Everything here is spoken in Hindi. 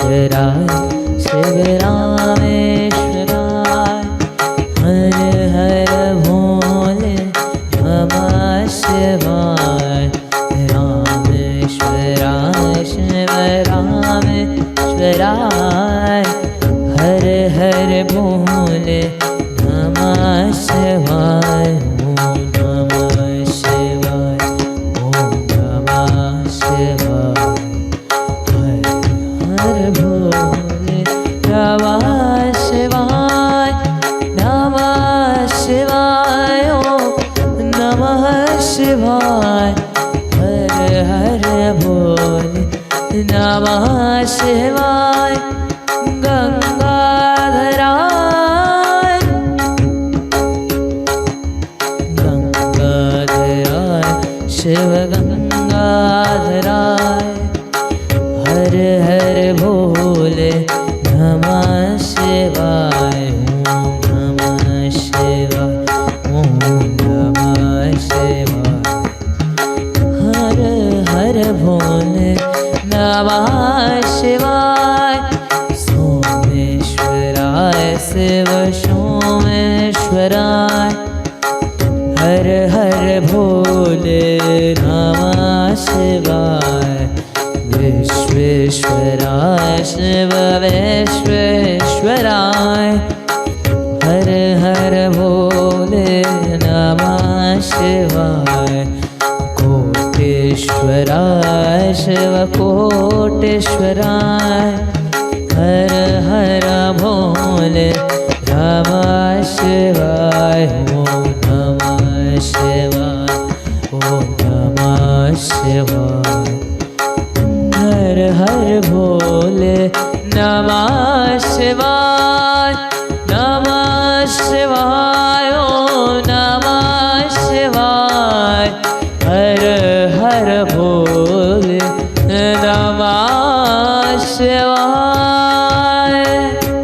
रामेश्वराय शिव रामेश्वराय हर हर भोले नमः शिवाय रामेश्वराय शिव रामेश्वराय हर हर भोले नमः शिवाय ओम नमः शिवाय ओम नमः शिवाय हर भोले नमः शिवाय नमः शिवाय ओम नमः शिवाय हर हर भोले नमः शिवाय गंगाधराय गंगाधराय शिव गंगाधराय हर हर भोले नमः शिवाय ओम नमः शिवाय ओम नमः शिवाय हर हर भोले नमः शिवाय सोमेश्वराय शिव सोमेश्वराय हर हर भोले नमः शिवाय विश्वेश्वराय शिव विश्वेश्वराय हर हर भोले नमः शिवाय कोटेश्वराय शिव कोटेश्वराय हर हर भोले नमः शिवाय ओम नमः शिवाय ओम नमः शिवाय हर हर भोले नमः शिवाय।